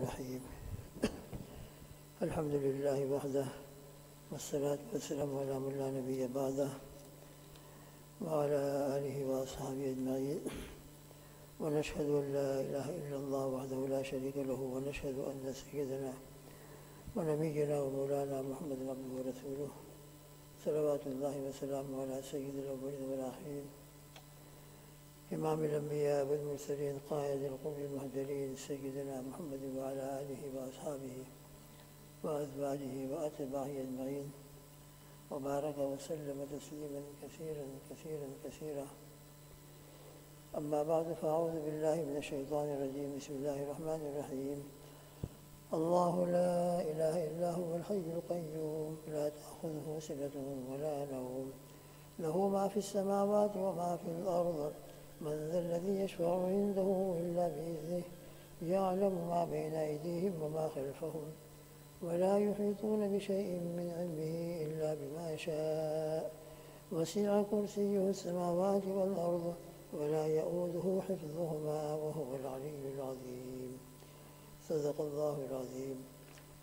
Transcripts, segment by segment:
الرحيم. الحمد لله وحده والصلاة والسلام على من لا نبي بعده وعلى آله وأصحابه أجمعين، ونشهد أن لا إله إلا الله وحده لا شريك له، ونشهد أن سيدنا ونبينا ومولانا محمد عبده ورسوله صلوات الله وسلامه على سيد الأولين والآخرين، إمام الأنبياء والمرسلين، قائد القوم المهجرين، سيدنا محمد وعلى آله وأصحابه وأزواجه وأتباعه أجمعين، وبارك وسلم تسليما كثيرا كثيرا كثيرا. أما بعد، فأعوذ بالله من الشيطان الرجيم. بسم الله الرحمن الرحيم. الله لا إله إلا هو الحي القيوم لا تأخذه سنة ولا نوم له ما في السماوات وما في الأرض من ذا الذي يشفع عنده إلا بإذنه يعلم ما بين أيديهم وما خلفهم ولا يحيطون بشيء من علمه إلا بما شاء وسع كرسيه السماوات والأرض ولا يؤوده حفظهما وهو العلي العظيم. صدق الله العظيم.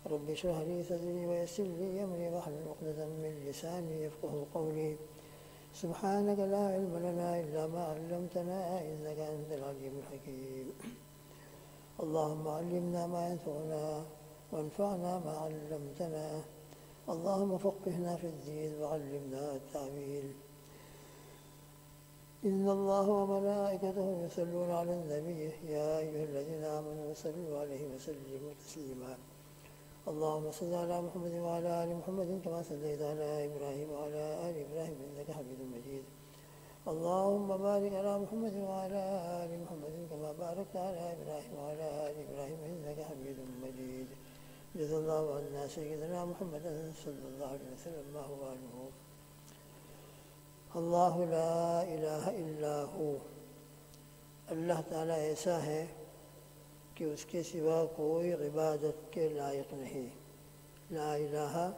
رب اشرح لي صدري ويسر لي أمري واحلل عقدة من لساني يفقهوا قولي. سبحانك لا علم لنا إلا ما علمتنا إنك أنت العليم الحكيم. اللهم علمنا ما ينفعنا وانفعنا ما علمتنا. اللهم فقهنا في الدين وعلمنا التأويل. إن الله وملائكته يصلون على النبي يا أيها الذين آمنوا صلوا عليه وسلموا تسليما. اللهم صل على محمد وعلى آل محمد كما صليت على إبراهيم وعلى آل إبراهيم إنك حميد مجيد. اللهم بارك على محمد وعلى آل محمد كما باركت على إبراهيم وعلى آل إبراهيم إنك حميد مجيد. جزا الله عنا سيدنا محمد صلی اللہ علیہ وسلم ما هو عنه. اللہ لا الہ الا ہو. اللہ تعالیٰ ایسا ہے کہ اس کے سوا کوئی عبادت کے لائق نہیں. لا الہ،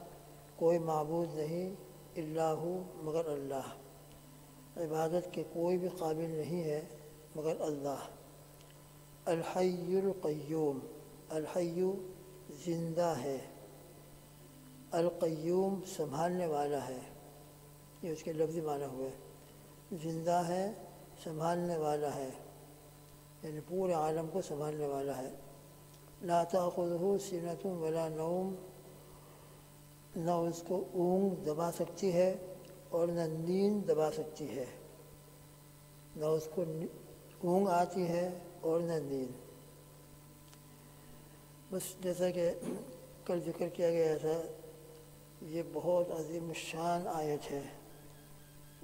کوئی معبود نہیں، الا ہو، مگر اللہ. عبادت کے کوئی بھی قابل نہیں ہے مگر اللہ. الحی القیوم، الحی زندہ ہے، القیوم سنبھالنے والا ہے. یہ اس کے لفظی معنی ہوئے. زندہ ہے، سنبھالنے والا ہے، یعنی پورے عالم کو سنبھالنے والا ہے. لا تأخذہ سنۃ ولا نوم، نہ اس کو اونگ دبا سکتی ہے اور نہ نیند دبا سکتی ہے. نہ اس کو اونگ آتی ہے اور نہ نیند. بس جیسا کہ کل ذکر کیا گیا تھا، یہ بہت عظیم الشان آیت ہے.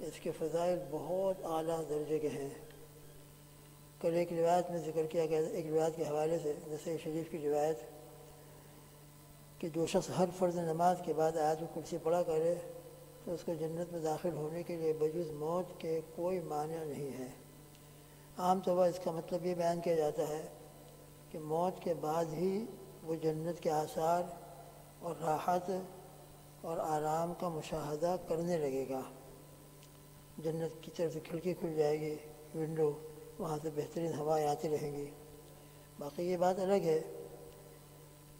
اس کے فضائل بہت اعلیٰ درجے کے ہیں. کل ایک روایت میں ذکر کیا گیا، ایک روایت کے حوالے سے، نسائی شریف کی روایت، کہ جو شخص ہر فرض نماز کے بعد آیت الکرسی پڑھا کرے تو اس کو جنت میں داخل ہونے کے لیے بجز موت کے کوئی مانع نہیں ہے. عام طور پر اس کا مطلب یہ بیان کیا جاتا ہے کہ موت کے بعد ہی وہ جنت کے آثار اور راحت اور آرام کا مشاہدہ کرنے لگے گا. جنت کی طرف سے کھڑکی کھل جائے گی، ونڈو، وہاں سے بہترین ہوائیں آتی رہیں گی. باقی یہ بات الگ ہے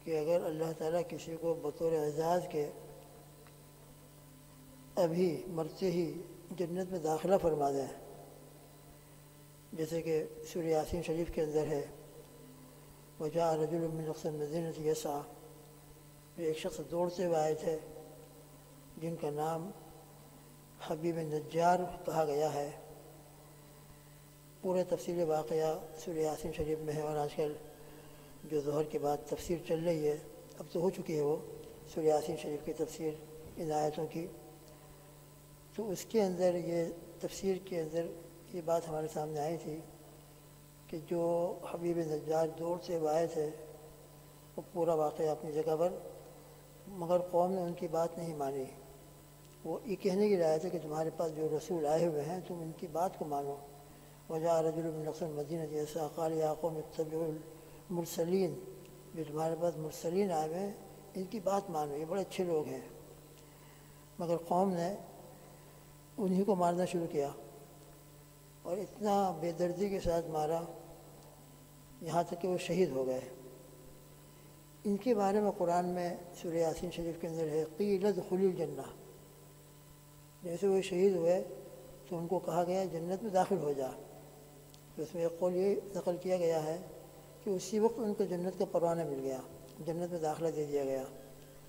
کہ اگر اللہ تعالیٰ کسی کو بطور اعزاز کے ابھی مرتے ہی جنت میں داخلہ فرما دیں، جیسے کہ سورہ یاسین شریف کے اندر ہے، وجاء رجل من اقصى المدینة یسعی، ایک شخص دوڑتے ہوئے آئے تھے جن کا نام حبیب نجار کہا گیا ہے. پورے تفصیل واقعہ سورہ یاسین شریف میں ہے، اور آج کل جو ظہر کے بعد تفسیر چل رہی ہے، اب تو ہو چکی ہے وہ سورہ یاسین شریف کی تفسیر ان آیتوں کی، تو اس کے اندر یہ تفسیر کے اندر یہ بات ہمارے سامنے آئی تھی کہ جو حبیب نجار دور سے آئے تھے وہ پورا واقعہ اپنی جگہ پر، مگر قوم نے ان کی بات نہیں مانی. وہ یہ کہنے کی رائے ہے کہ تمہارے پاس جو رسول آئے ہوئے ہیں تم ان کی بات کو مانو. وجاء رجل من اقصى المدینة یسعی قال یا قوم اتبعوا المرسلین، جو تمہارے پاس مرسلین آئے ہوئے ہیں ان کی بات مانو، یہ بڑے اچھے لوگ ہیں. مگر قوم نے انہی کو مارنا شروع کیا، اور اتنا بے دردی کے ساتھ مارا یہاں تک کہ وہ شہید ہو گئے. ان کے بارے میں قرآن میں سورہ یاسین شریف کے اندر ہے قیل ادخلوا الجنہ، جیسے وہ شہید ہوئے تو ان کو کہا گیا جنت میں داخل ہو جا. تو اس میں ایک قول یہ نقل کیا گیا ہے کہ اسی وقت ان کو جنت کا پروانہ مل گیا، جنت میں داخلہ دے دیا گیا.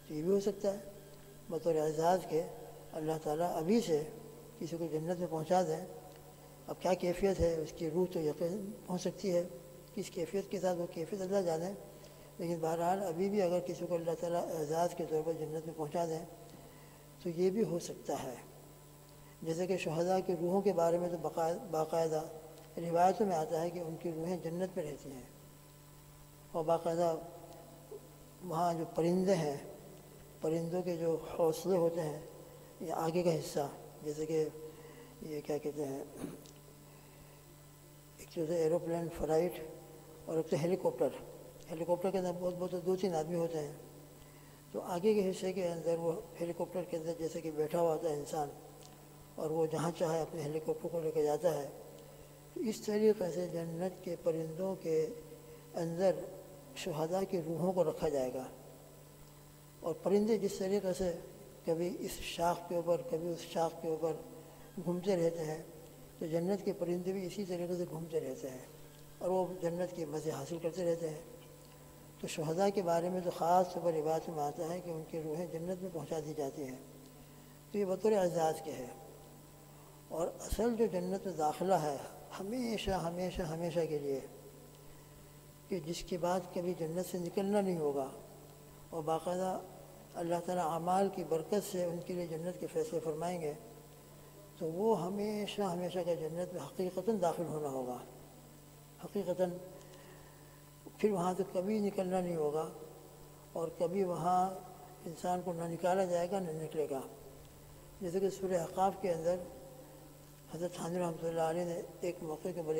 تو یہ بھی ہو سکتا ہے بطور اعزاز کے اللہ تعالیٰ ابھی سے کسی کو جنت میں پہنچا دیں. اب کیا کیفیت ہے اس کی روح تو یقین پہنچ سکتی ہے، کس کیفیت کے ساتھ وہ کیفیت اللہ جانے، لیکن بہرحال ابھی بھی اگر کسی کو اللہ تعالیٰ اعزاز کے طور پر جنت میں پہنچا دیں تو یہ بھی ہو سکتا ہے. جیسے کہ شہداء کی روحوں کے بارے میں تو باقاعدہ روایتوں میں آتا ہے کہ ان کی روحیں جنت میں رہتی ہیں، اور باقاعدہ وہاں جو پرندے ہیں، پرندوں کے جو حوصلے ہوتے ہیں یہ آگے کا حصہ، جیسے کہ یہ کیا کہتے ہیں، ایک تو ایروپلین فلائٹ اور ایک تو ہیلی کاپٹر کے اندر بہت 2-3 آدمی ہوتے ہیں. تو آگے کے حصے کے اندر وہ ہیلی کاپٹر کے اندر جیسے کہ بیٹھا ہوا ہوتا ہے انسان، اور وہ جہاں چاہے اپنے ہیلی کاپٹر کو لے کے جاتا ہے. تو اس طریقے سے جنت کے پرندوں کے اندر شہداء کی روحوں کو رکھا جائے گا، اور پرندے جس طریقے سے کبھی اس شاخ کے اوپر کبھی اس شاخ کے اوپر گھومتے رہتے ہیں، تو جنت کے پرندے بھی اسی طریقے سے گھومتے رہتے ہیں اور وہ جنت کے مزے حاصل کرتے رہتے ہیں. تو شہداء کے بارے میں تو خاص طور پر روایت میں آتا ہے کہ ان کی روحیں جنت میں پہنچا دی جاتی ہیں. تو یہ بطور اعزاز کے ہے. اور اصل جو جنت میں داخلہ ہے ہمیشہ ہمیشہ ہمیشہ کے لیے، کہ جس کے بعد کبھی جنت سے نکلنا نہیں ہوگا، اور باقاعدہ اللہ تعالیٰ اعمال کی برکت سے ان کے لیے جنت کے فیصلے فرمائیں گے، تو وہ ہمیشہ ہمیشہ کا جنت میں حقیقتاً داخل ہونا ہوگا. حقیقتاً پھر وہاں سے کبھی نکلنا نہیں ہوگا، اور کبھی وہاں انسان کو نہ نکالا جائے گا نہ نکلے گا. جیسے کہ سورہ احقاف کے اندر حضرت تھانوی رحمۃ اللہ علیہ نے ایک موقع کے اوپر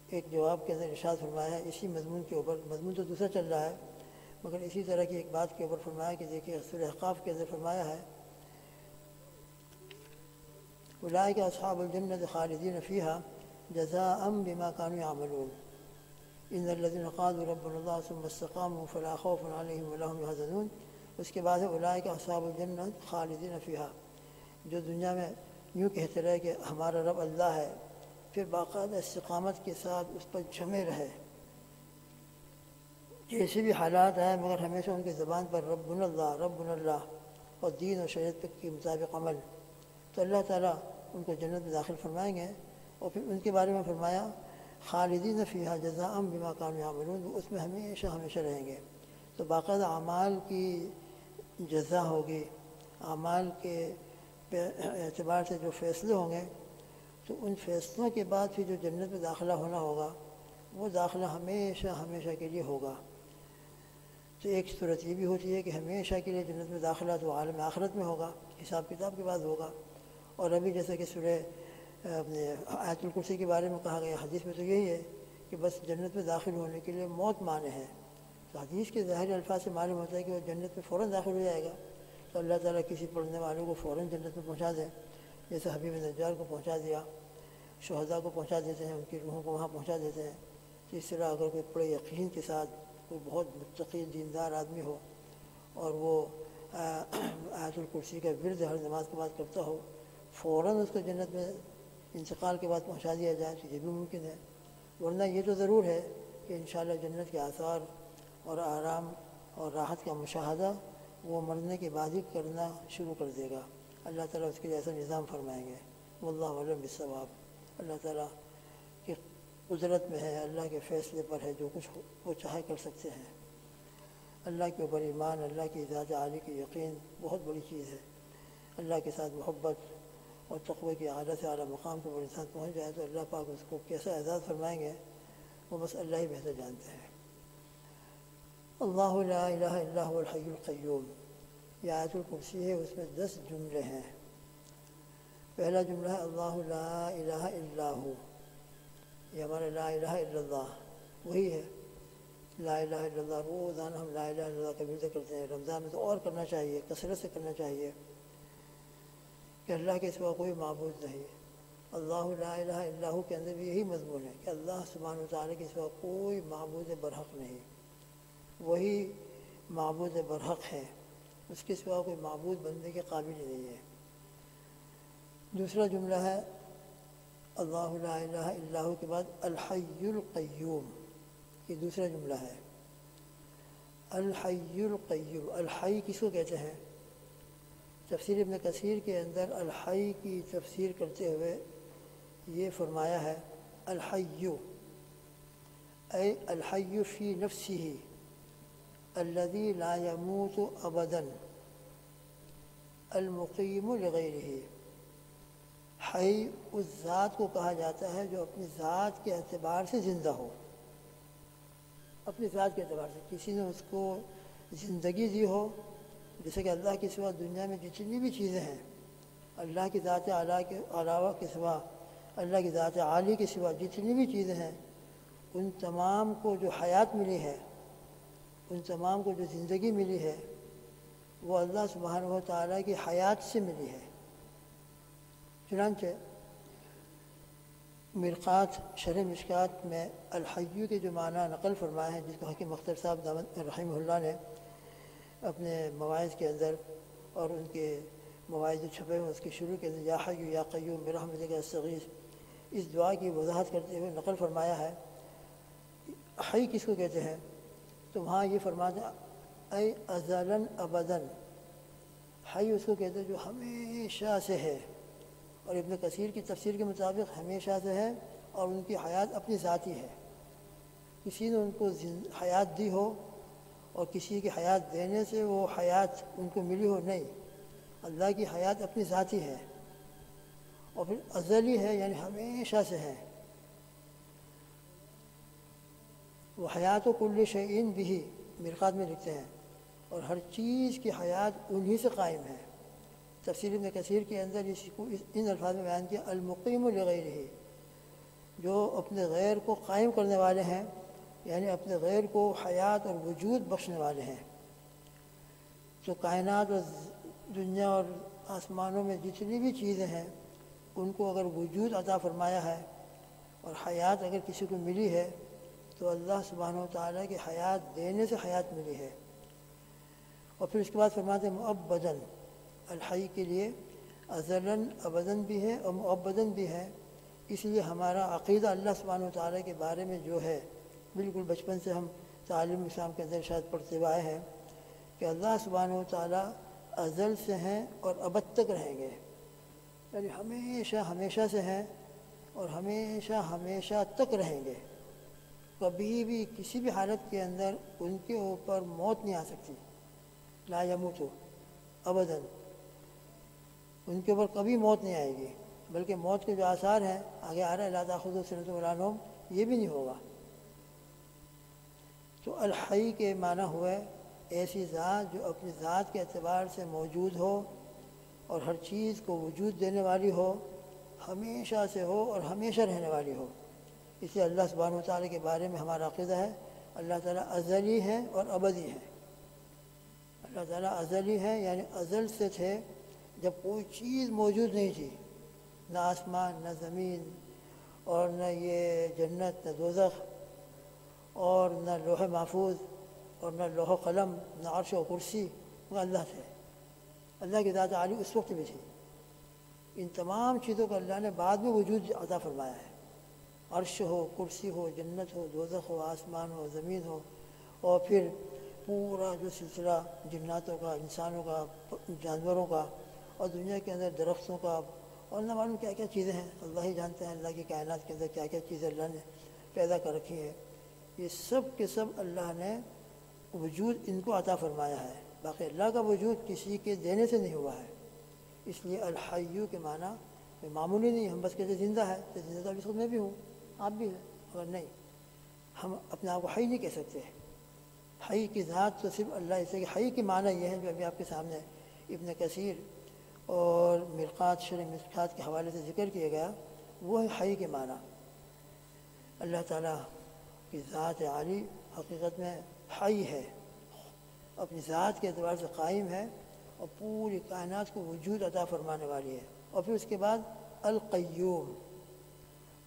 ایک جواب کے اندر ارشاد فرمایا ہے اسی مضمون کے اوپر. مضمون تو دوسرا چل رہا ہے مگر اسی طرح کی ایک بات کے اوپر فرمایا کہ دیکھیے سورہ احقاف کے اندر فرمایا ہے اولئک اصحاب الجنۃ خالدین فیہا جزاء بما كانوا يعملون ان الذين قالوا ربنا الله ثم استقاموا فلا خوف عليهم ولا هم يحزنون. اس کے بعد ہے اولئک اصحاب الجنۃ خالدین فیہا. جو دنیا میں یوں کہتے رہے کہ ہمارا رب اللہ ہے، پھر باقاعدہ استقامت کے ساتھ اس پر جمے رہے، جیسے بھی حالات آئے مگر ہمیشہ ان کی زبان پر ربنا اللہ اور دین و شریعت کے مطابق عمل، تو اللہ تعالیٰ ان کو جنت میں داخل فرمائیں گے. اور پھر ان کے بارے میں فرمایا خالدین فیہا جزاء بما كانوا يعملون، وہ اس میں ہمیشہ ہمیشہ رہیں گے. تو باقاعدہ اعمال کی جزا ہوگی، اعمال کے اعتبار سے جو فیصلے ہوں گے، تو ان فیصلوں کے بعد پھر جو جنت میں داخلہ ہونا ہوگا وہ داخلہ ہمیشہ ہمیشہ کے لیے ہوگا. تو ایک صورت یہ بھی ہوتی ہے کہ ہمیشہ کے لیے جنت میں داخلہ تو عالم آخرت میں ہوگا، حساب کتاب کے بعد ہوگا. اور ابھی جیسا کہ سورہ آیت الکرسی کے بارے میں کہا گیا حدیث میں تو یہی ہے کہ بس جنت میں داخل ہونے کے لیے موت مانع ہے. تو حدیث کے ظاہری الفاظ سے معلوم ہوتا ہے کہ وہ جنت میں فوراً داخل ہو جائے گا. تو اللہ تعالیٰ کسی پڑھنے والوں کو فوراً جنت میں پہنچا دے، جیسے حبیب نجار کو پہنچا دیا، شہداء کو پہنچا دیتے ہیں، ان کی روحوں کو وہاں پہنچا دیتے ہیں. تو اس طرح اگر کوئی بڑے یقین کے ساتھ کوئی بہت متقی دیندار آدمی ہو اور وہ آیت الکرسی کا ورد ہر نماز کے بعد کرتا ہو، فوراً اس کو جنت میں انتقال کے بعد پہنچا دیا جائے تو یہ بھی ممکن ہے. ورنہ یہ تو ضرور ہے کہ انشاءاللہ جنت کے آثار اور آرام اور راحت کا مشاہدہ وہ مرنے کے بعد ہی کرنا شروع کر دے گا. اللہ تعالیٰ اس کے لیے ایسا نظام فرمائیں گے. واللہ اعلم بالصواب. اللہ تعالیٰ کی قدرت میں ہے، اللہ کے فیصلے پر ہے، جو کچھ وہ چاہے کر سکتے ہیں. اللہ کے اوپر ایمان، اللہ کی ذات عالی کی یقین بہت بڑی چیز ہے. اللہ کے ساتھ محبت اور تقوی کی اعلیٰ سے اعلیٰ مقام پر انسان پہنچ جائے تو اللہ پاک اس کو کیسا اعزاز فرمائیں گے وہ بس اللہ ہی بہتر جانتے ہیں. اللہ لا الہ الا هو الحی القیوم، یہ آیت الکرسی ہے، اس میں 10 جملے ہیں. پہلا جملہ ہے اللہ لا الہ الا ہو، یہ ہمارا لا الہ الا اللہ وہی ہے. لا الہ الا اللہ روزانہ ہم لا الہ الا اللہ کا ورد کرتے ہیں. رمضان میں تو اور کرنا چاہیے، کثرت سے کرنا چاہیے کہ اللہ کے سوا کوئی معبود نہیں. اللہ لا الہ الا ہو کے اندر بھی یہی مضمون ہے کہ اللہ سبحانہ و تعالیٰ کے سوا کوئی معبود برحق نہیں. وہی معبود برحق ہے، اس کے سوا کوئی معبود بننے کے قابل ہی نہیں ہے۔ دوسرا جملہ ہے اللہ لا الہ الا ہو کے بعد الحی القیوم، یہ دوسرا جملہ ہے۔ الحی القیوم، الحی کس کو کہتے ہیں؟ تفسیر ابن کثیر کے اندر الحی کی تفسیر کرتے ہوئے یہ فرمایا ہے الحی اے الحی فی نفسہ الذی لا یموت ابدا المقیم لغیرہ۔ حی اس ذات کو کہا جاتا ہے جو اپنی ذات کے اعتبار سے زندہ ہو، اپنی ذات کے اعتبار سے کسی نے اس کو زندگی دی ہو، جیسے کہ اللہ کے سوا دنیا میں جتنی بھی چیزیں ہیں، اللہ کی ذات اعلیٰ کے علاوہ کے سوا، اللہ کی ذات عالی کے سوا جتنی بھی چیزیں ہیں، ان تمام کو جو حیات ملی ہے، ان تمام کو جو زندگی ملی ہے، وہ اللہ سبحانہ و تعالیٰ کی حیات سے ملی ہے۔ چنانچہ مرقات شرح مشکات میں الحی کے جو معنی نقل فرمائے ہیں، جس کو حکیم اختر صاحب رحمہ اللہ نے اپنے مواعظ کے اندر اور ان کے مواعظ جو چھپے ہوئے اس کے شروع کے اندر یا حی یا قیوم برحمتک استغیث، اس دعا کی وضاحت کرتے ہوئے نقل فرمایا ہے۔ حی کس کو کہتے ہیں؟ تو وہاں یہ فرماتے ہیں اے ازلاً ابداً، حی اس کو کہتے ہیں جو ہمیشہ سے ہے، اور ابن کثیر کی تفسیر کے مطابق ہمیشہ سے ہے اور ان کی حیات اپنی ذاتی ہے، کسی نے ان کو حیات دی ہو اور کسی کی حیات دینے سے وہ حیات ان کو ملی ہو، نہیں، اللہ کی حیات اپنی ذاتی ہے، اور پھر ازلی ہے یعنی ہمیشہ سے ہے۔ وہ حیات و کل شیء بھی مرقات میں لکھتے ہیں، اور ہر چیز کی حیات انہی سے قائم ہے۔ تفسیر ابن کثیر کے اندر اس کو ان الفاظ میں بیان کیا المقیم لغیرہ، جو اپنے غیر کو قائم کرنے والے ہیں، یعنی اپنے غیر کو حیات اور وجود بخشنے والے ہیں۔ تو کائنات اور دنیا اور آسمانوں میں جتنی بھی چیزیں ہیں، ان کو اگر وجود عطا فرمایا ہے اور حیات اگر کسی کو ملی ہے تو اللہ سبحانہ و تعالیٰ کی حیات دینے سے حیات ملی ہے۔ اور پھر اس کے بعد فرماتے ہیں مؤبداً، الحی کے لیے ازلاً ابداً بھی ہے اور مؤبداً بھی ہے، اس لیے ہمارا عقیدہ اللہ سبحانہ و تعالیٰ کے بارے میں جو ہے، بالکل بچپن سے ہم تعلیم اسلام کے اندر شاید پڑھتے ہوئے آئے ہیں کہ اللہ سبحانہ و تعالیٰ ازل سے ہیں اور ابد تک رہیں گے، یعنی ہمیشہ ہمیشہ سے ہیں اور ہمیشہ ہمیشہ تک رہیں گے، کبھی بھی کسی بھی حالت کے اندر ان کے اوپر موت نہیں آ سکتی، لا یموتو ابداً، ان کے اوپر کبھی موت نہیں آئے گی، بلکہ موت کے جو آثار ہیں آگے آ رہا ہے لا تأخذہ سنۃ ولا نوم، یہ بھی نہیں ہوگا۔ تو الحی کے معنی ہوئے ایسی ذات جو اپنی ذات کے اعتبار سے موجود ہو اور ہر چیز کو وجود دینے والی ہو، ہمیشہ سے ہو اور ہمیشہ رہنے والی ہو۔ اس لیے اللہ سبحانہ و تعالیٰ کے بارے میں ہمارا عقیدہ ہے اللہ تعالیٰ ازلی ہے اور ابدی ہے۔ اللہ تعالیٰ ازلی ہے یعنی ازل سے تھے، جب کوئی چیز موجود نہیں تھی، نہ آسمان نہ زمین اور نہ یہ جنت نہ دوزخ اور نہ لوح محفوظ اور نہ لوح قلم نہ عرش و کرسی، وہ اللہ تھے، اللہ کی ذات عالی اس وقت بھی تھی۔ ان تمام چیزوں کو اللہ نے بعد میں وجود عطا فرمایا ہے، عرش ہو، کرسی ہو، جنت ہو، دوزخ ہو، آسمان ہو، زمین ہو، اور پھر پورا جو سلسلہ جناتوں کا، انسانوں کا، جانوروں کا، اور دنیا کے اندر درختوں کا، اور نہ معلوم کیا کیا چیزیں ہیں، اللہ ہی جانتے ہیں اللہ کی کائنات کے اندر کیا کیا چیزیں اللہ نے پیدا کر رکھی ہیں۔ یہ سب کے سب اللہ نے وجود ان کو عطا فرمایا ہے، باقی اللہ کا وجود کسی کے دینے سے نہیں ہوا ہے۔ اس لیے الحی کے معنی معمولی نہیں، ہم بس کہتے زندہ ہے تو زندہ تو اس وقت میں بھی ہوں، آپ بھی ہیں، مگر نہیں، ہم اپنے آپ کو حی نہیں کہہ سکتے۔ حی کی ذات تو صرف اللہ، اس لیے کہ حی کے معنی یہ ہے جو ابھی آپ کے سامنے ابن کثیر اور مرقات شرح مشکات کے حوالے سے ذکر کیا گیا، وہ ہے حی کے معنی۔ اللہ تعالیٰ کی ذات عالی حقیقت میں حی ہے، اپنی ذات کے اعتبار سے قائم ہے اور پوری کائنات کو وجود عطا فرمانے والی ہے۔ اور پھر اس کے بعد القیوم،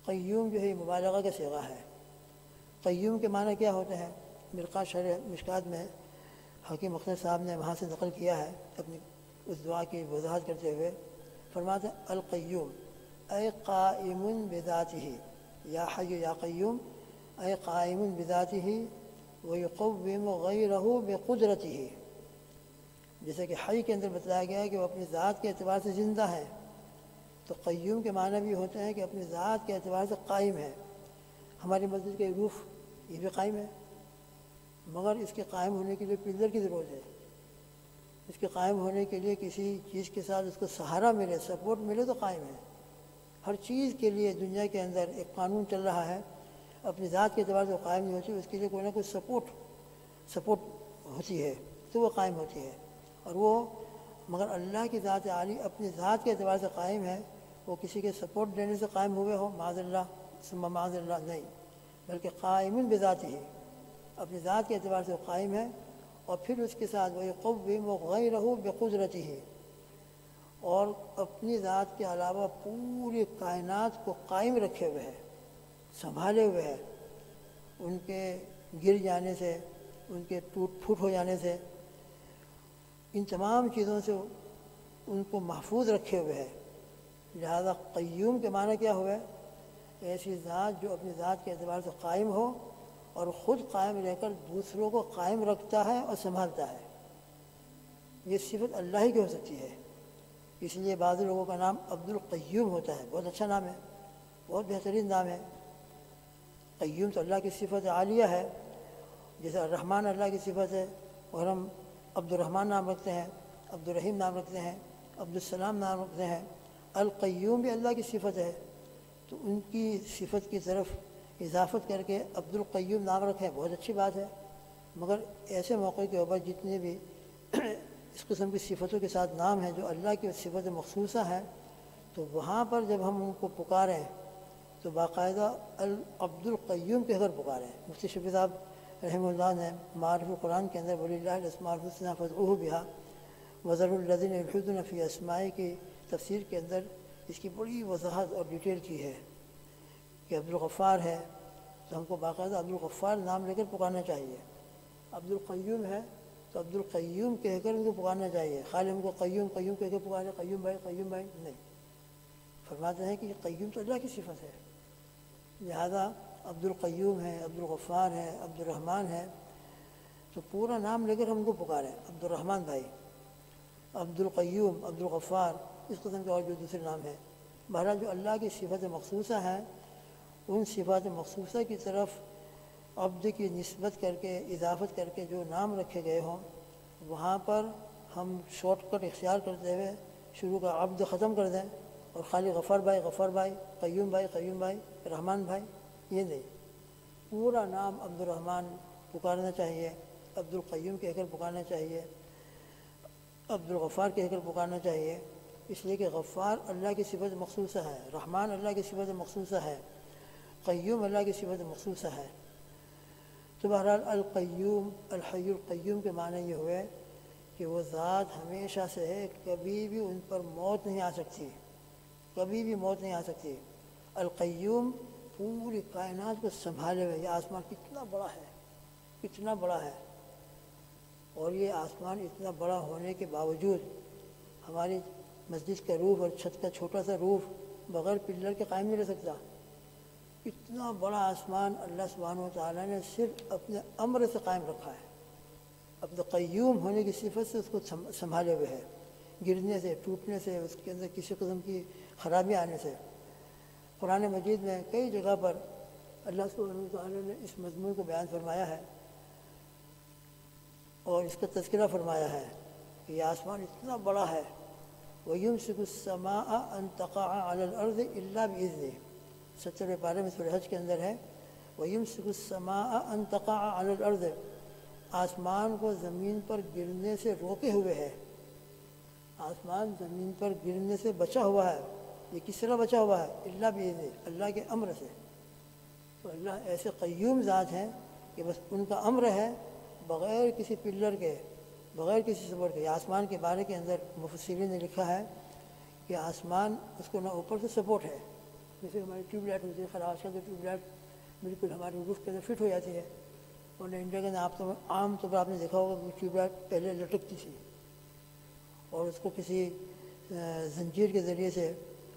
قیوم جو ہے مبالغہ کا صیغہ ہے۔ قیوم کے معنی کیا ہوتے ہیں؟ مرقہ شرح مشکات میں حکیم اختر صاحب نے وہاں سے نقل کیا ہے اپنی اس دعا کی وضاحت کرتے ہوئے، فرماتے ہیں القیوم اے قائم بذاتہ، یا حی یا قیوم اے قائم بذاتہ ویقوم غیرہ بقدرتہ، جیسے کہ حی کے اندر بتلایا گیا ہے کہ وہ اپنی ذات کے اعتبار سے زندہ ہے، تو قیوم کے معنی بھی ہوتے ہیں کہ اپنی ذات کے اعتبار سے قائم ہے۔ ہماری مسجد کے روف یہ بھی قائم ہے، مگر اس کے قائم ہونے کے لیے پلر کی ضرورت ہے، اس کے قائم ہونے کے لیے کسی چیز کے ساتھ اس کو سہارا ملے، سپورٹ ملے تو قائم ہے۔ ہر چیز کے لیے دنیا کے اندر ایک قانون چل رہا ہے، اپنی ذات کے اعتبار سے وہ قائم نہیں ہوتی، اس کے لیے کوئی نہ کوئی سپورٹ ہوتی ہے تو وہ قائم ہوتی ہے، اور وہ مگر اللہ کی ذات عالی اپنی ذات کے اعتبار سے قائم ہے، وہ کسی کے سپورٹ دینے سے قائم ہوئے ہو معاذ اللہ ثم معاذ اللہ، نہیں، بلکہ قائم بذاتہ ہی اپنی ذات کے اعتبار سے وہ قائم ہے، اور پھر اس کے ساتھ ویقوم غیرہ بقدرتہ، اور اپنی ذات کے علاوہ پوری کائنات کو قائم رکھے ہوئے ہے، سنبھالے ہوئے ہے، ان کے گر جانے سے، ان کے ٹوٹ پھوٹ ہو جانے سے، ان تمام چیزوں سے ان کو محفوظ رکھے ہوئے ہے۔ لہذا قیوم کے معنی کیا ہوا ہے؟ ایسی ذات جو اپنی ذات کے اعتبار سے قائم ہو اور خود قائم رہ کر دوسروں کو قائم رکھتا ہے اور سنبھالتا ہے۔ یہ صفت اللہ ہی کی ہو سکتی ہے، اس لیے بعض لوگوں کا نام عبد القیوم ہوتا ہے، بہت اچھا نام ہے، بہت بہترین نام ہے۔ قیوم تو اللہ کی صفت عالیہ ہے، جیسے الرحمن اللہ کی صفت ہے، اور ہم عبد الرحمن نام رکھتے ہیں، عبد الرحیم نام رکھتے ہیں، عبد السلام نام رکھتے ہیں۔ القیوم بھی اللہ کی صفت ہے، تو ان کی صفت کی طرف اضافت کر کے عبد القیوم نام رکھیں، بہت اچھی بات ہے، مگر ایسے موقع کے اوپر جتنے بھی اس قسم کی صفتوں کے ساتھ نام ہیں جو اللہ کی صفت مخصوصہ ہیں، تو وہاں پر جب ہم ان کو پکاریں تو باقاعدہ عبد القیوم کہہ کر پکاریں۔ مفتی شفیع صاحب رحمہ اللہ نے معارف القرآن کے اندر وَلِلَّهِ الْأَسْمَاءُ الْحُسْنَىٰ فَادْعُوهُ بِهَا وَذَرُوا الَّذِينَ يُلْحِدُونَ فِي أَسْمَائِهِ کی تفسیر کے اندر اس کی بڑی وضاحت اور ڈیٹیل کی ہے کہ عبد الغفار ہے تو ہم کو باقاعدہ عبد الغفار نام لے کر پکارنا چاہیے، عبد القیوم ہے تو عبد القیوم کہہ کر ان کو پکارنا چاہیے، خالی ہم کو قیوم قیوم کہہ کے پکارے، قیوم بھائی نہیں، فرماتے ہیں کہ یہ قیوم تو اللہ کی صفت ہے، لہذا عبد القیوم ہے، عبد الغفار ہے، عبد الرحمن ہے، تو پورا نام لے کر ہم کو پکاریں، عبد الرحمن بھائی، عبد القیوم، عبد الغفار، اس قسم کے اور جو دوسرے نام ہیں۔ بہرحال جو اللہ کی صفت مخصوصہ ہیں ان صفات مخصوصہ کی طرف عبد کی نسبت کر کے اضافت کر کے جو نام رکھے گئے ہوں وہاں پر ہم شارٹ کٹ اختیار کرتے ہوئے شروع کا عبد ختم کر دیں اور خالی غفار بھائی، قیوم بھائی، رحمان بھائی، یہ نہیں، پورا نام عبد الرحمن پکارنا چاہیے، عبد القیوم کہہ کر پکارنا چاہیے، عبد الغفار کہہ کر پکارنا چاہیے، اس لیے کہ غفار اللہ کی صفت مخصوصہ ہے، رحمان اللہ کی صفت مخصوصہ ہے، قیوم اللہ کی صفت مخصوصہ ہے۔ تو بہرحال القیوم الحی القیوم کے معنی یہ ہوئے کہ وہ ذات ہمیشہ سے ہے، کبھی بھی ان پر موت نہیں آ سکتی، کبھی بھی موت نہیں آ سکتی۔ القیوم پوری کائنات کو سنبھالے ہوئے، یہ آسمان کتنا بڑا ہے، اور یہ آسمان اتنا بڑا ہونے کے باوجود ہماری مسجد کا روف اور چھت کا چھوٹا سا روف بغیر پلر کے قائم نہیں رہ سکتا۔ اتنا بڑا آسمان اللہ سبحانہ و تعالیٰ نے صرف اپنے امر سے قائم رکھا ہے، اپنے قیوم ہونے کی صفت سے اس کو سنبھالے ہوئے ہے، گرنے سے، ٹوٹنے سے، اس کے اندر کسی قسم کی خرابی آنے سے۔ قرآن مجید میں کئی جگہ پر اللہ سبحانہ و تعالیٰ نے اس مضمون کو بیان فرمایا ہے اور اس کا تذکرہ فرمایا ہے کہ یہ آسمان اتنا بڑا ہے، وَيُمْسِكُ السَّمَاءَ أَن تَقَعَ عَلَى الْأَرْضِ إِلَّا بِإِذْنِهِ، 70ویں پارے میں سورہ حج کے اندر ہے، وَيُمْسِكُ السَّمَاءَ أَن تَقَعَ عَلَى الْأَرْضِ، آسمان کو زمین پر گرنے سے روکے ہوئے ہے، آسمان زمین پر گرنے سے بچا ہوا ہے۔ یہ کس طرح بچا ہوا ہے؟ اللہ بِإِذْنِهِ، اللہ کے امر سے۔ تو اللہ ایسے قیوم ذات ہیں کہ بس ان کا امر ہے، بغیر کسی پلر کے، بغیر کسی سپورٹ کے۔ یہ آسمان کے بارے کے اندر مفسرین نے لکھا ہے کہ آسمان اس کو نہ اوپر سے سپورٹ ہے، جیسے ہماری ٹیوب لائٹ ہوتی ہے، خلاص کا ٹیوب لائٹ بالکل ہمارے روف کے اندر فٹ ہو جاتی ہے، ورنہ انڈیا کے اندر عام طور پر آپ نے دیکھا ہوگا کہ ٹیوب لائٹ پہلے لٹکتی تھی اور اس کو کسی زنجیر کے ذریعے سے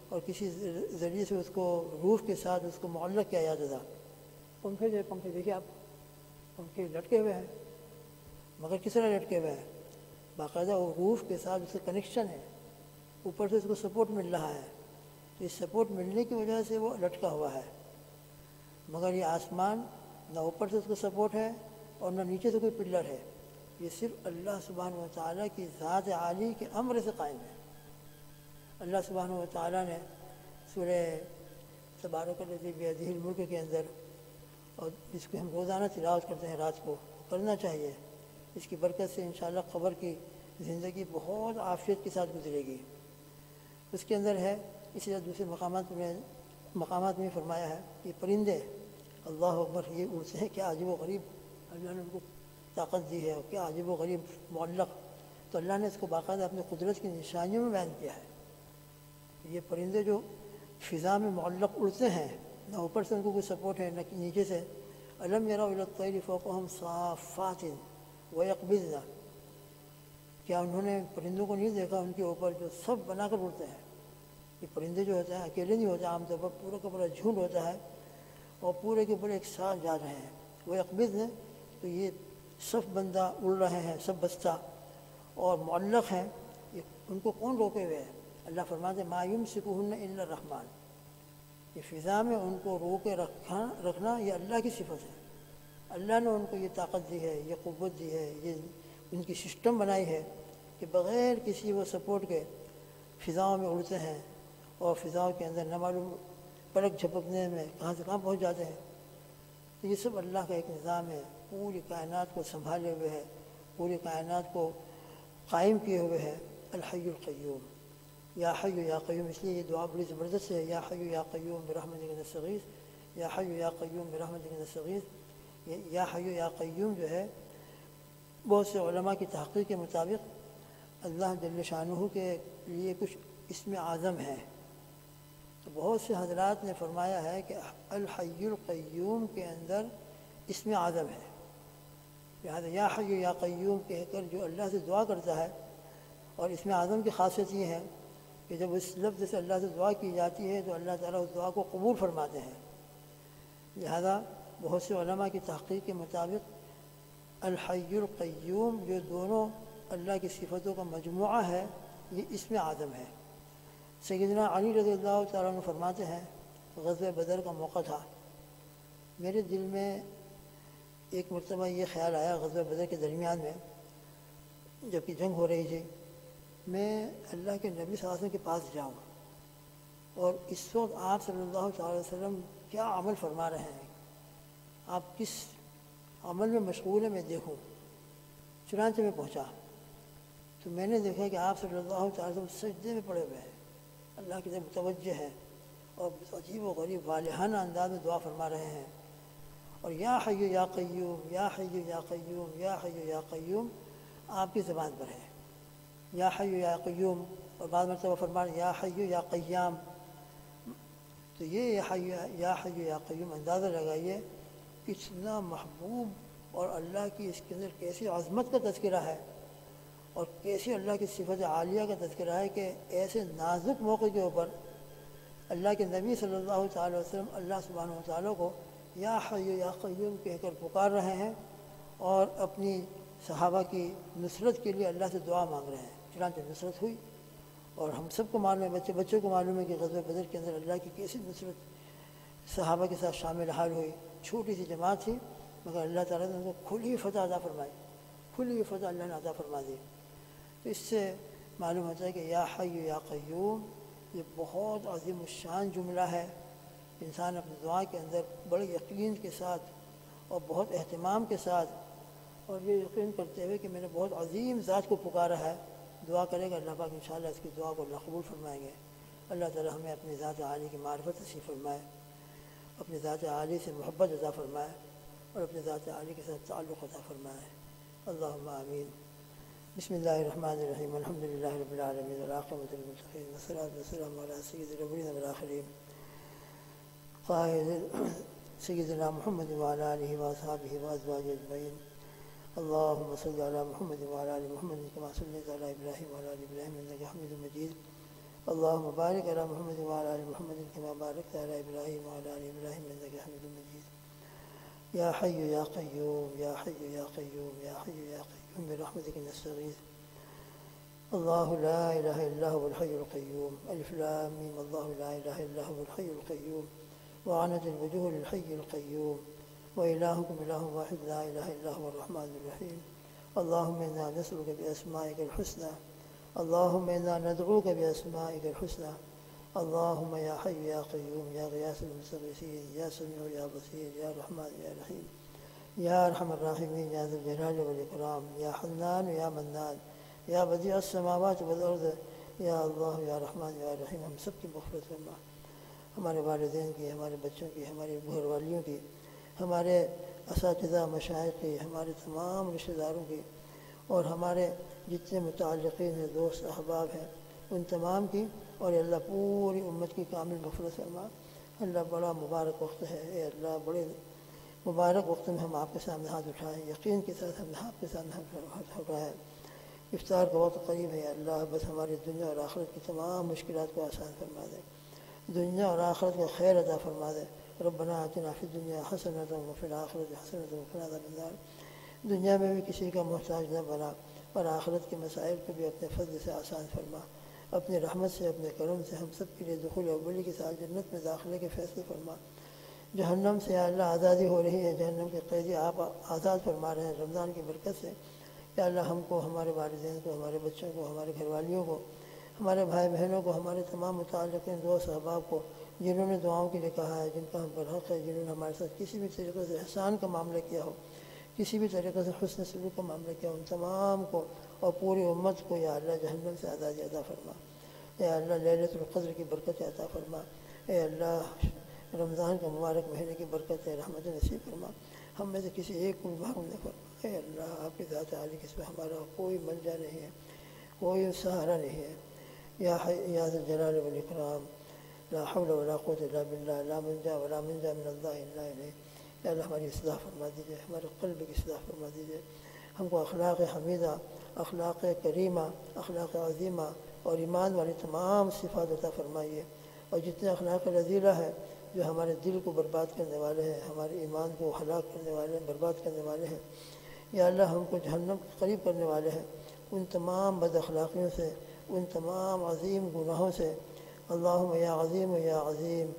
اور کسی ذریعے سے اس کو روف کے ساتھ اس کو معلق کیا جاتا تھا. پنکھے دیکھیے آپ، پنکھے لٹکے ہوئے ہیں، مگر کس طرح لٹکے ہوئے ہیں؟ باقاعدہ وہ روف کے ساتھ اس کا کنیکشن ہے، اوپر سے اس کو سپورٹ مل رہا ہے. تو اس سپورٹ ملنے کی وجہ سے وہ لٹکا ہوا ہے. مگر یہ آسمان نہ اوپر سے اس کو سپورٹ ہے اور نہ نیچے سے کوئی پلر ہے. یہ صرف اللہ سبحانہ و تعالیٰ کی ذات عالی کے امر سے قائم ہے. اللہ سبحانہ و تعالیٰ نے سورہ تبارک الذی بیدہ الملک کے اندر، اور جس کو ہم روزانہ تلاوت کرتے ہیں رات کو، کرنا چاہیے. اس کی برکت سے انشاءاللہ قبر کی زندگی بہت عافیت کے ساتھ گزرے گی. اس کے اندر ہے، اسی طرح دوسرے مقامات میں فرمایا ہے کہ پرندے اللہ اکبر یہ اڑتے ہیں، کیا عجیب و غریب اللہ نے ان کو طاقت دی ہے، اور کیا عجیب و غریب معلق. تو اللہ نے اس کو باقاعدہ اپنے قدرت کی نشانیوں میں بیان کیا ہے. یہ پرندے جو فضا میں معلق اڑتے ہیں، نہ اوپر سے ان کو کوئی سپورٹ ہے نہ نیچے سے. الم یروا الی الطیر فوقہم صافات ویقبضن، کیا انہوں نے پرندوں کو نہیں دیکھا ان کے اوپر جو سب بنا کر اڑتے ہیں؟ یہ پرندے جو ہوتے ہیں اکیلے نہیں ہوتے، عام طور پر پورا کا پورا جھنڈ ہوتا ہے اور پورے کے پورے ایک ساتھ جا رہے ہیں. ویقبضن، تو یہ صف بندہ اڑ رہے ہیں، سب بستہ اور معلق ہیں. ان کو کون روکے ہوئے ہے؟ اللہ فرماتے ہیں ما یمسکہن الا الرحمن. یہ فضا میں ان کو روکے رکھنا یہ اللہ کی صفت ہے. اللہ نے ان کو یہ طاقت دی ہے، یہ قوت دی ہے، یہ ان کی سسٹم بنائی ہے کہ بغیر کسی وہ سپورٹ کے فضاؤں میں اڑتے ہیں اور فضاؤں کے اندر نہ معلوم پلک جھپکنے میں کہاں سے کہاں پہنچ جاتے ہیں. تو یہ سب اللہ کا ایک نظام ہے، پوری کائنات کو سنبھالے ہوئے ہے، پوری کائنات کو قائم کیے ہوئے ہے. الحی القیوم، یا حی یا قیوم، اس لیے یہ دعا بڑی زبردست ہے. یا حی یا قیوم برحمتک نستغیث، یا حی یا قیوم برحمتک نستغیث. یا حی یا قیوم جو ہے بہت سے علماء کی تحقیق کے مطابق اللہ جل شانہ کے لیے کچھ اسم اعظم ہے. تو بہت سے حضرات نے فرمایا ہے کہ الحی القیوم کے اندر اسم اعظم ہے. لہٰذا یا حی یا قیوم کہہ کر جو اللہ سے دعا کرتا ہے، اور اسم اعظم کی خاصیت یہ ہے کہ جب اس لفظ سے اللہ سے دعا کی جاتی ہے تو اللہ تعالیٰ اس دعا کو قبول فرماتے ہیں. لہذا بہت سے علماء کی تحقیق کے مطابق الحی القیوم جو دونوں اللہ کی صفتوں کا مجموعہ ہے، یہ اسم اعظم ہے. سیدنا علی رضی اللہ تعالیٰ عنہ فرماتے ہیں، غزوہ بدر کا موقع تھا، میرے دل میں ایک مرتبہ یہ خیال آیا غزوہ بدر کے درمیان میں جب کہ جنگ ہو رہی تھی، میں اللہ کے نبی صلی اللہ علیہ وسلم کے پاس جاؤں اور اس وقت آپ صلی اللہ علیہ وسلم کیا عمل فرما رہے ہیں، آپ کس عمل میں مشغول ہیں، میں دیکھوں. چنانچہ میں پہنچا تو میں نے دیکھا کہ آپ صلی اللہ علیہ وسلم سجدے میں پڑے ہوئے ہیں، اللہ کی طرف متوجہ ہے اور عجیب و غریب والہانہ انداز میں دعا فرما رہے ہیں. اور یا حی یا قیوم، یا حی یا قیوم، یا حی یا قیوم آپ کی زبان پر ہے. یا حی یا قیوم، اور بعض مرتبہ فرما رہے ہیں یا حی یا قیام. تو یہ یا حی یا قیوم اندازہ لگائیے کتنا محبوب اور اللہ کی اس کے اندر کیسی عظمت کا تذکرہ ہے اور کیسی اللہ کی صفت عالیہ کا تذکرہ ہے کہ ایسے نازک موقع کے اوپر اللہ کے نبی صلی اللہ تعالی وسلم اللہ سبحانہ و تعالیٰ کو یا حی یا قیوم کہہ کر پکار رہے ہیں اور اپنی صحابہ کی نصرت کے لیے اللہ سے دعا مانگ رہے ہیں. چنانچہ نصرت ہوئی اور ہم سب کو معلوم ہے، بچوں کو معلوم ہے کہ غزوہ بدر کے اندر اللہ کی کیسی نصرت صحابہ کے ساتھ شامل حال ہوئی. چھوٹی سی جماعت تھی مگر اللہ تعالیٰ نے ان کو کھلی فتح عطا فرمائی، کھلی فتح اللہ نے عطا فرما دی. تو اس سے معلوم ہوتا ہے کہ یا حی یا قیوم یہ بہت عظیم الشان جملہ ہے. انسان اپنی دعا کے اندر بڑے یقین کے ساتھ اور بہت اہتمام کے ساتھ اور یہ یقین کرتے ہوئے کہ میں نے بہت عظیم ذات کو پکارا ہے دعا کرے گا، اللہ پاک انشاءاللہ اس کی دعا کو اللہ قبول فرمائیں گے. اللہ تعالی ہمیں اپنی ذات عالی کی معرفت نصیب فرمائے، اپنی ذات عالی سے محبت عطا فرمائے اور اپنی ذات عالی کے ساتھ تعلق عطا فرمائے. اللہم آمین. بسم اللہ الرحمن الرحیم. الحمد للہ رب العالمین والعاقبۃ للمتقین والصلاۃ والسلام علی سید الاولین والآخرین. قائل سيدنا محمد وعلى آله وأصحابه وأزواجه أجمعين. اللهم صل على محمد وعلى آل محمد كما صليت على إبراهيم وعلى آل إبراهيم إنك حميد مجيد. اللهم بارك على محمد وعلى آل محمد كما باركت على إبراهيم وعلى آل إبراهيم إنك حميد مجيد. يا حي يا قيوم يا حي يا قيوم يا حي يا قيوم برحمتك نستغيث. الله لا إله إلا هو الحي القيوم. ألف لام ميم. الله لا إله إلا هو الحي القيوم وعنت الوجوه للحي القيوم وإلهكم إله واحد لا إله إلا هو الرحمن الرحيم. اللهم إنا نسألك بأسمائك الحسنى. اللهم إنا ندعوك بأسمائك الحسنى. اللهم يا حي يا قيوم يا غياث المستغيثين يا سميع يا بصير يا رحمن يا رحيم يا أرحم الراحمين يا ذا الجلال والإكرام يا حنان يا منان یا بدیع السماوات والارض یا اللہ یا رحمان یا رحیم. ہم سب کی مغفرت فرما، ہمارے والدین کی، ہمارے بچوں کی، ہمارے گھر والیوں کی، ہمارے اساتذہ مشائخ کی، ہمارے تمام رشتہ داروں کی، اور ہمارے جتنے متعلقین ہیں، دوست احباب ہیں، ان تمام کی، اور اللہ پوری امت کی کامل مغفرت فرما. اللہ بڑا مبارک وقت ہے، اے اللہ بڑے مبارک وقت میں ہم آپ کے سامنے ہاتھ اٹھائیں. یقین کے ساتھ ہم نے آپ کے سامنے ہاتھ اٹھایا. افطار کا وقت قریب ہے. اللہ بس ہماری دنیا اور آخرت کی تمام مشکلات کو آسان فرما دے، دنیا اور آخرت کو خیر عطا فرما دے. ربنا آتنا فی الدنیا حسنۃ وفی الآخرۃ حسنۃ وقنا عذاب النار. دنیا میں بھی کسی کا محتاج نہ بنا، اور آخرت کے مسائل کو بھی اپنے فضل سے آسان فرما. اپنی رحمت سے، اپنے کرم سے ہم سب کے لیے دخول اولی کے ساتھ جنت میں داخلے کے فیصلے فرما. جہنم سے یا اللہ آزادی ہو رہی ہے، جہنم کے قیدی آپ آزاد فرما رہے ہیں رمضان کی برکت سے. یا اللہ ہم کو، ہمارے والدین کو، ہمارے بچوں کو، ہمارے گھر والیوں کو، ہمارے بھائی بہنوں کو، ہمارے تمام متعلقین دوست احباب کو، جنہوں نے دعاؤں کے لیے کہا ہے، جن کا ہم پر حق ہے، جنہوں نے ہمارے ساتھ کسی بھی طریقے سے احسان کا معاملہ کیا ہو، کسی بھی طریقے سے حسن سلوک کا معاملہ کیا ہو، ان تمام کو اور پوری امت کو یا اللہ جہنم سے آزادی عطا فرما. اے اللہ لیلۃ القدر کی برکت عطا فرما. اے اللہ رمضان کا مبارک مہینے کی برکت رحمت نصیب فرما. ہم میں سے کسی ایک کو بھی محروم نہ فرما. اے اللہ آپ کی ذات عالی کے سوا ہمارا کوئی ملجا نہیں ہے، کوئی سہارا نہیں ہے. یا ذا الجلال والاکرام لا حول ولا قوة الا باللہ لا منجا ولا منجا من اللہ الا الیہ. یا اللہ ہماری اصلاح فرما دیجیے، ہمارے قلب کی اصلاح فرما دیجیے. ہم کو اخلاق حمیدہ، اخلاق کریمہ، اخلاق عظیمہ اور ایمان والی تمام صفات عطا فرمائیے. اور جتنے اخلاق رذیلہ ہیں جو ہمارے دل کو برباد کرنے والے ہیں، ہمارے ایمان کو ہلاک کرنے والے ہیں، برباد کرنے والے ہیں، یا اللہ ہم کو جہنم کے قریب کرنے والے ہیں، ان تمام بد اخلاقیوں سے، ان تمام عظیم گناہوں سے. اللہم یا عظیم یا عظیم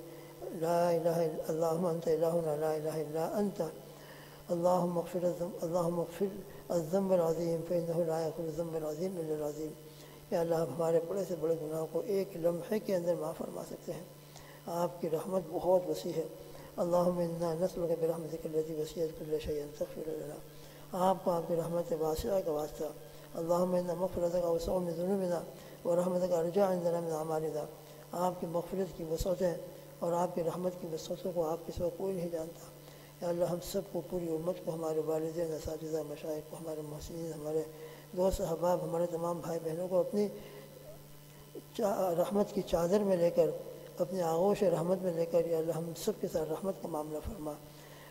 لا الہ الا اللہم انت الہنا لا الہ الا انت. اللہم اغفر الذنب العظیم فإنہ لا یغفر الذنب العظیم الا العظیم. یا اللہ آپ ہمارے بڑے سے بڑے گناہوں کو ایک لمحے کے اندر معاف فرما سکتے ہیں. آپ کی رحمت بہت وسیع ہے. اللہم انا نسألک برحمتک التی وسعت کل شیء ان تغفر لنا. آپ کو آپ کی رحمت واسعہ کا واسطہ. اللہم انا مغفرتک اوسع من ذنوبنا ورحمتک ارجع عندنا من اعمالنا. آپ کی مغفرت کی وسعتیں اور آپ کی رحمت کی وسعتوں کو آپ کے سوا کوئی نہیں جانتا. یا اللہ ہم سب کو، پوری امت کو، ہمارے والدین، اساتذہ، مشائخ کو، ہمارے محسنین، ہمارے دوست احباب، ہمارے تمام بھائی بہنوں کو اپنی رحمت کی چادر میں لے کر، اپنے آغوش رحمت میں لے کر، یا اللہ ہم سب کے ساتھ رحمت کا معاملہ فرما.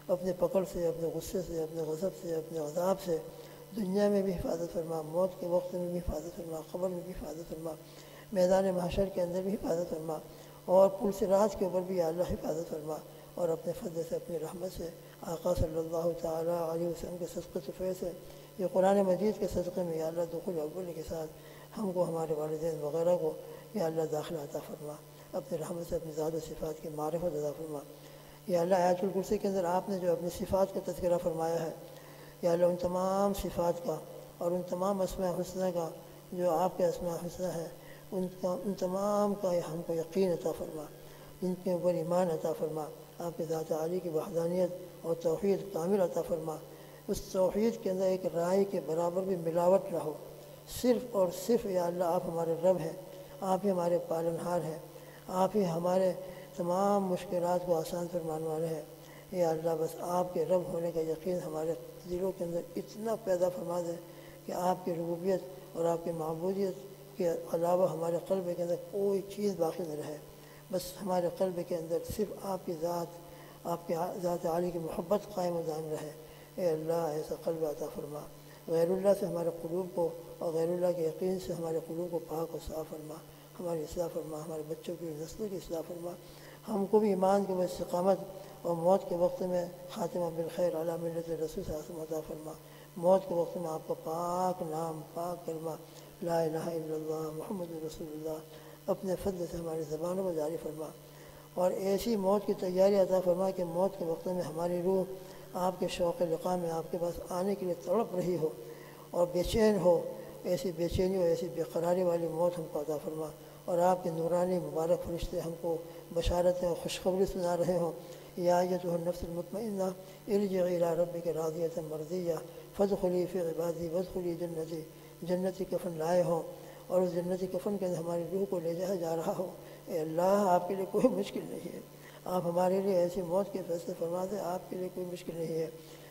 اپنے پکڑ سے، اپنے غصے سے، اپنے غضب سے، اپنے عذاب سے دنیا میں بھی حفاظت فرما، موت کے وقت میں بھی حفاظت فرما، قبر میں بھی حفاظت فرما، میدان محشر کے اندر بھی حفاظت فرما، اور پل صراط کے اوپر بھی یا اللہ حفاظت فرما. اور اپنے فضل سے، اپنی رحمت سے، آقا صلی اللہ تعالیٰ علیہ وسلم کے صدقے صفحے سے، یہ قرآن مجید کے صدقے میں یا اللہ دخول اول کے ساتھ ہم کو، ہمارے والدین وغیرہ کو یا اللہ داخلہ عطا فرما. اپنی رحمت سے اپنی ذات و صفات کی معرفت عطا فرما. یا اللہ آیت الکرسی کے اندر آپ نے جو اپنی صفات کا تذکرہ فرمایا ہے، یا اللہ ان تمام صفات کا اور ان تمام اسماء حسنہ کا جو آپ کے اسماء حسنہ ہیں، ان تمام کا ہم کو یقین عطا فرما، ان کے اوپر ایمان عطا فرما. آپ کے ذات عالی کی وحدانیت اور توحید کامل عطا فرما. اس توحید کے اندر ایک رائے کے برابر بھی ملاوٹ نہ ہو. صرف اور صرف یا اللہ آپ ہمارے رب ہیں، آپ ہی ہمارے پالنہار ہیں، آپ ہی ہمارے تمام مشکلات کو آسان فرمانے والے ہیں. یا اللہ بس آپ کے رب ہونے کا یقین ہمارے دلوں کے اندر اتنا پیدا فرما دے کہ آپ کی ربوبیت اور آپ کی معبودیت کے علاوہ ہمارے قلب کے اندر کوئی چیز باقی نہ رہے. بس ہمارے قلب کے اندر صرف آپ کی ذات، آپ کے ذات عالی کی محبت قائم و دائم رہے۔ اے اللہ ایسا قلب عطا فرما، غیر اللہ سے ہمارے قلوب کو اور غیر اللہ کے یقین سے ہمارے قلوب کو پاک و صاف فرما، ہماری اصلاح فرما، ہمارے بچوں کی نسلوں کی اصلاح فرما، ہم کو بھی ایمان کے استقامت اور موت کے وقت میں خاتمہ بالخیر علی ملت رسول صلی اللہ علیہ وسلم عطا فرما، موت کے وقت میں آپ کا پاک نام، پاک کلمہ لا الہ الا اللہ محمد رسول اللہ اپنے فضل سے ہماری زبانوں میں جاری فرما، اور ایسی موت کی تیاری عطا فرما کہ موت کے وقت میں ہماری روح آپ کے شوق لقاء میں آپ کے پاس آنے کے لیے تڑپ رہی ہو اور بے چین ہو، ایسی بے چینی اور ایسی بے قراری والی موت ہم کو عطا فرما، اور آپ کے نورانی مبارک فرشتے ہم کو بشارتیں اور خوشخبری سنا رہے ہوں، یا ایتھا النفس المطمئنہ ارجعی الی ربک راضیۃ مرضیہ فادخلی فی عبادی وادخلی جنتی، جنتی کفن لائے ہوں اور اس جنتی کفن کے اندر ہماری روح کو لے جایا جا رہا ہو۔ اے اللہ آپ کے لیے کوئی مشکل نہیں ہے، آپ ہمارے لیے ایسی موت کے فیصلے فرما دیں، آپ کے لیے کوئی مشکل نہیں ہے۔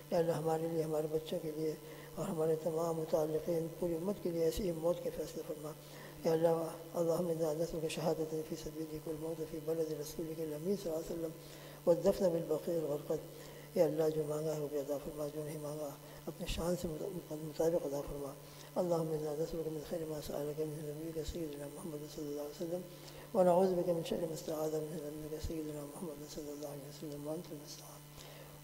اے اللہ ہمارے لیے، ہمارے بچوں کے لیے اور ہمارے تمام متعلقین پوری امت کے لیے ایسی ہی موت کے فیصلے فرما۔ اے اللہ اللہم انا نسألک شہادۃ فی سبیلک والموت فی بلد رسولک الامین صلی اللہ علیہ وسلم والدفن بالبقیع الغرقد۔ اے اللہ جو مانگا ہے وہ بھی عطا فرما، جو نہیں مانگا اپنے شان سے مطابق عطا فرما۔ اللہم انا نسألک من خیر ما سألک منہ نبیک سیدنا محمد صلی اللہ علیہ وسلم ونعوذ بک من شر ما استعاذ منہ نبیک سیدنا محمد صلی اللہ علیہ وسلم وانت المستعان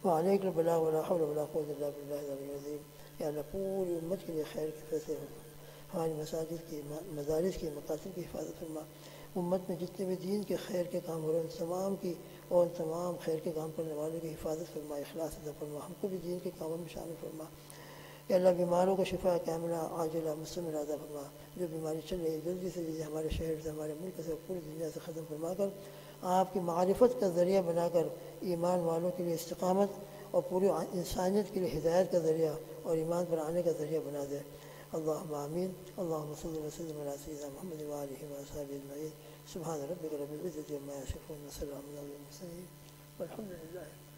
وعلیک البلاغ ولا حول ولا قوة الا باللہ العلی العظیم۔ یا اللہ پوری امت کے لیے خیر کے فیصلے فرما، ہماری مساجد کی، مدارس کی، مقاصد کی حفاظت فرما، امت میں جتنے بھی دین کے خیر کے کام ہو رہے ہیں ان تمام کی اور تمام خیر کے کام کرنے والوں کی حفاظت فرما، اخلاص عطا فرما، ہم کو بھی دین کے کاموں میں شامل فرما۔ یا اللہ بیماروں کو شفا کاملہ عاجلہ مستمرہ عطا فرما، جو بیماری چل رہی ہے جلدی سے جلدی ہمارے شہر سے، ہمارے ملک سے، پوری دنیا سے ختم فرما کر آپ کی معرفت کا ذریعہ بنا کر ایمان والوں کے لیے استقامت اور پوری انسانیت کے لیے ہدایت کا ذریعہ اور ایمان پر آنے کا ذریعہ بنا دے۔ اللہم آمین۔ اللہم صلی وسلم علی سیدنا محمد وآلہ وصحبہ اجمعین۔ سبحان ربک رب العزۃ عما یصفون وسلام علی المرسلین والحمد للہ۔